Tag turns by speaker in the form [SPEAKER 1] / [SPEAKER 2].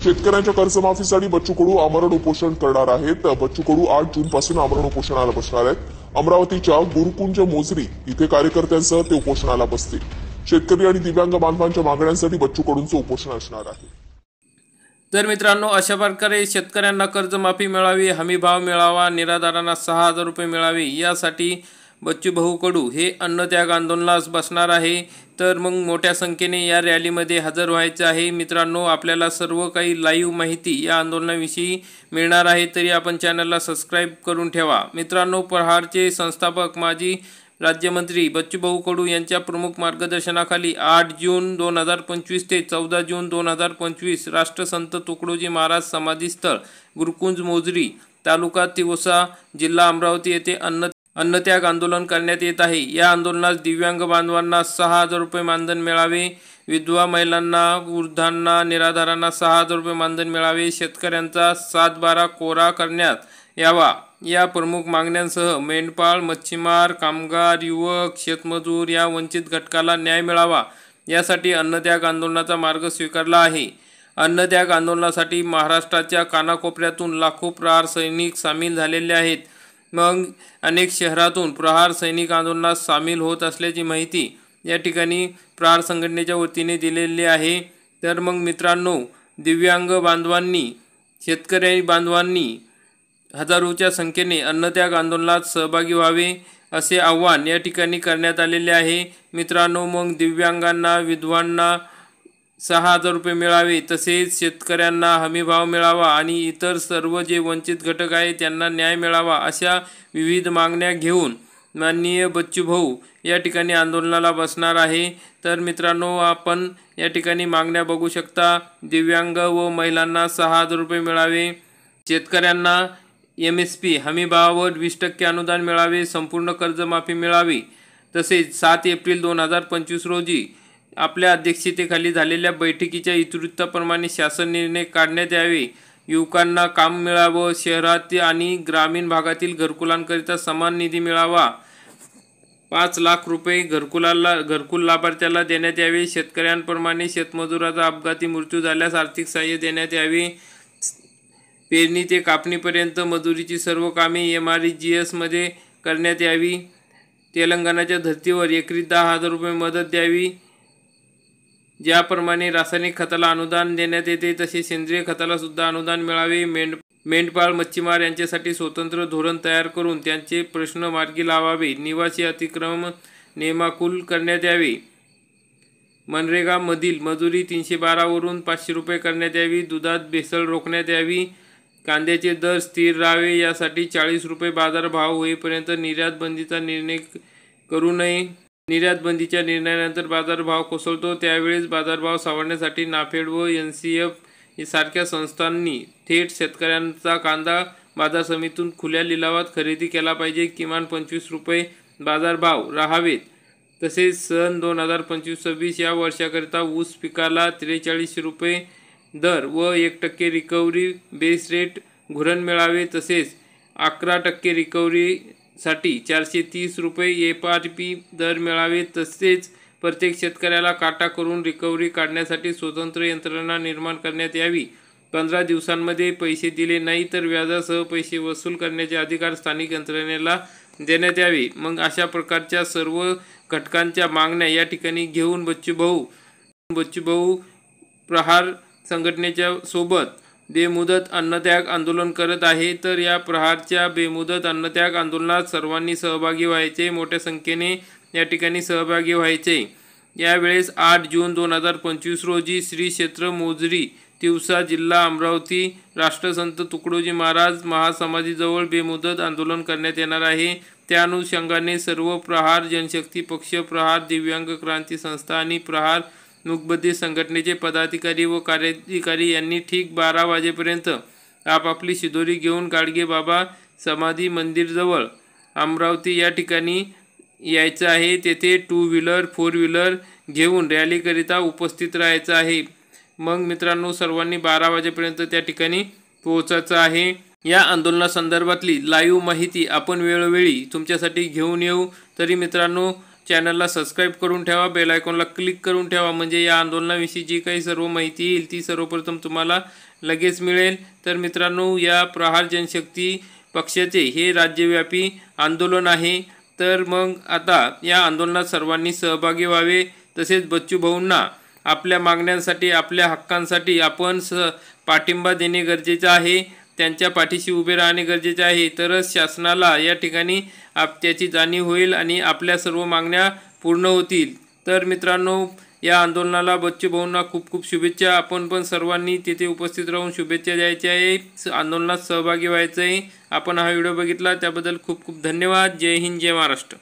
[SPEAKER 1] शेतकऱ्यांच्या कर्जमाफीसाठी बच्चू कडू आमरण उपोषण करणार आहेत। बच्चू कडू 8 जून पासून आमरण उपोषणाला बसणार आहेत। अमरावतीच्या गुरुकुंज मोजरी इथे कार्यकर्त्यांसह ते उपोषणाला बसतील। शेतकरी आणि दिव्यांग बांधवांच्या मागण्यांसाठी बच्चू कडूंचं उपोषण असणार आहे।
[SPEAKER 2] तर मित्रांनो, अशा प्रकारे शेतकऱ्यांना कर्जमाफी मिळावी, हमीभाव मिळावा, निराधारांना 6,000 रुपये मिळावे, यासाठी बच्चू भाऊ कडू हे अन्नत्याग आंदोलनास बसणार आहे। तर मग मोठ्या संख्येने या रॅलीमध्ये हजर व्हायचे आहे। मित्रांनो, आपल्याला सर्व काही लाईव्ह माहिती या आंदोलनाविषयी मिळणार आहे, तरी आपण चॅनलला सबस्क्राईब करून ठेवा। मित्रांनो, प्रहारचे संस्थापक माजी राज्यमंत्री बच्चू भाऊ कडू यांच्या प्रमुख मार्गदर्शनाखाली 8 जून 2025 ते 14 जून 2025 राष्ट्रसंत तुकडोजी महाराज समाधीस्थळ गुरुकुंज मोजरी, तालुका तिवसा, जिल्हा अमरावती येथे अन्नत्याग आंदोलन करण्यात येत आहे। या आंदोलनात दिव्यांग बांधवांना 6,000 रुपये मानधन मिळावे, विधवा महिलांना, वृद्धांना, निराधारांना 6,000 रुपये मानधन मिळावे, शेतकऱ्यांचा 7/12 कोरा करण्यात यावा, या प्रमुख मागण्यांसह मेंढपाळ, मच्छीमार, कामगार, युवक, शेतमजूर या वंचित घटकाला न्याय मिळावा, यासाठी अन्नत्याग आंदोलनाचा मार्ग स्वीकारला आहे। अन्नत्याग आंदोलनासाठी महाराष्ट्राच्या कानाकोपऱ्यातून लाखो प्रहार सैनिक सामील झालेले आहेत। मग अनेक शहरातून प्रहार सैनिक आंदोलनात सामील होत असल्याची माहिती या ठिकाणी प्रहार संघटनेच्या वतीने दिलेली आहे। तर मग मित्रांनो, दिव्यांग बांधवांनी, शेतकरी बांधवांनी हजारोच्या संख्येने अन्नत्याग आंदोलनात सहभागी व्हावे, असे आवाहन या ठिकाणी करण्यात आलेले आहे। मित्रांनो, मग दिव्यांगांना, विधवांना 6,000 रुपये मिळावे, तसेच शेतकऱ्यांना हमीभाव मिळावा आणि इतर सर्व जे वंचित घटक आहेत त्यांना न्याय मिळावा, अशा विविध मागण्या घेऊन माननीय बच्चू भाऊ या ठिकाणी आंदोलनाला बसणार आहे। तर मित्रांनो, आपण या ठिकाणी मागण्या बघू शकता। दिव्यांग व महिलांना 6,000 रुपये मिळावे, शेतकऱ्यांना MSP हमीभावावर 20% अनुदान मिळावे, संपूर्ण कर्जमाफी मिळावी, तसेच 7 एप्रिल 2025 रोजी आपल्या अध्यक्षतेखाली झालेल्या बैठकीच्या इतिवृत्ताप्रमाणे शासन निर्णय काढण्यात यावे, युवकांना काम मिळावं, शहरात आणि ग्रामीण भागातील घरकुलांकरिता समान निधी मिळावा, 5 लाख रुपये घरकुल लाभार्थ्याला देण्यात यावे, शेतकऱ्यांप्रमाणे शेतमजुराचा अपघाती मृत्यू झाल्यास आर्थिक सहाय्य देण्यात यावे, पेरणी ते कापणीपर्यंत मजुरीची सर्व कामे MRGS मध्ये करण्यात यावी, तेलंगणाच्या धर्तीवर एकरी 10,000 रुपये मदत द्यावी, ज्याप्रमाणे रासायनिक खताला अनुदान देण्यात येते तसे सेंद्रिय खताला सुद्धा अनुदान मिळावे, मेंढपाळ, मच्छीमार यांच्यासाठी स्वतंत्र धोरण तयार करून त्यांचे प्रश्न मार्गी लावावे, निवासी अतिक्रमण नेमाकुल करण्यात यावे, मनरेगा मधील मजुरी 312 वरून 500 रुपये करण्यात यावी, दुधात भेसळ रोखण्यात यावी, कांद्याचे दर स्थिर राहावे, यासाठी 40 रुपये बाजारभाव होईपर्यंत निर्यात बंदीचा निर्णय करू नये, निर्यात बंदीच्या निर्णयानंतर बाजारभाव कोसळतो त्यावेळेस बाजारभाव सावरण्यासाठी नाफेड व NCF सारख्या संस्थांनी थेट शेतकऱ्यांचा कांदा बाजार समितीतून खुल्या लिलावात खरेदी केला पाहिजे, किमान 25 रुपये बाजारभाव राहावेत, तसेच सन 2025-26 या वर्षाकरिता ऊस पिकाला 43 रुपये दर व 1% रिकव्हरी बेस रेट घुरण मिळावे, तसेच 11% रिकव्हरीसाठी 430 रुपये FRP दर मिळावे, तसेच प्रत्येक शेतकऱ्याला काटा करून रिकव्हरी काढण्यासाठी स्वतंत्र यंत्रणा निर्माण करण्यात यावी, 15 दिवसांमध्ये पैसे दिले नाही तर व्याजासह पैसे वसूल करण्याचे अधिकार स्थानिक यंत्रणेला देण्यात यावे। मग अशा प्रकारच्या सर्व घटकांच्या मागण्या या ठिकाणी घेऊन बच्चू भाऊ प्रहार संघटनेच्या सोबत बेमुदत अन्नत्याग आंदोलन करत आहे। तर या प्रहारच्या बेमुदत अन्नत्याग आंदोलनात सर्वांनी सहभागी व्हायचे, मोठ्या संख्येने या ठिकाणी सहभागी व्हायचे। यावेळेस 8 जून 2025 रोजी श्री क्षेत्र मोजरी, तिवसा, जिल्हा अमरावती, राष्ट्रसंत तुकडोजी महाराज महासमाधीजवळ बेमुदत आंदोलन करण्यात येणार आहे। त्या अनुषंगाने सर्व प्रहार जनशक्ती पक्ष, प्रहार दिव्यांग क्रांती संस्था आणि प्रहार मूकबधिर संघटनेचे पदाधिकारी व कार्याधिकारी यांनी ठीक 12 वाजेपर्यंत आपापली शिदोरी घेऊन गाडगे बाबा समाधी मंदिरजवळ अमरावती या ठिकाणी यायचं आहे। तेथे 2 व्हीलर 4 व्हीलर घेऊन रॅलीकरिता उपस्थित राहायचं आहे। मग मित्रांनो, सर्वांनी 12 वाजेपर्यंत त्या ठिकाणी पोहोचायचं आहे। या आंदोलनासंदर्भातली लाईव्ह माहिती आपण वेळोवेळी तुमच्यासाठी घेऊन येऊ। तरी मित्रांनो, चॅनलला सबस्क्राईब करून ठेवा, बेल आयकॉनला क्लिक करून ठेवा, म्हणजे या आंदोलनाविषयी जी काही सर्व माहिती येईल ती सर्वप्रथम तुम्हाला लगेच मिळेल। तर मित्रांनो, या प्रहार जनशक्ती पक्षाचे हे राज्यव्यापी आंदोलन आहे। तर मग आता या आंदोलनात सर्वांनी सहभागी व्हावे, तसेच बच्चू भाऊंना आपल्या मागण्यांसाठी, आपल्या हक्कांसाठी आपण पाठिंबा देणे गरजेचे आहे, त्यांच्या पाठीशी उभे राहणे गरजेचे आहे। तरच शासनाला या ठिकाणी त्याची जाणीव होईल आणि आपल्या सर्व मागण्या पूर्ण होतील। तर मित्रांनो, या आंदोलनाला बच्चू भाऊंना खूप खूप शुभेच्छा। आपण पण सर्वांनी तिथे उपस्थित राहून शुभेच्छा द्यायच्या आहे, आंदोलनात सहभागी व्हायचं आहे। आपण हा व्हिडिओ बघितला त्याबद्दल खूप खूप धन्यवाद। जय हिंद, जय महाराष्ट्र।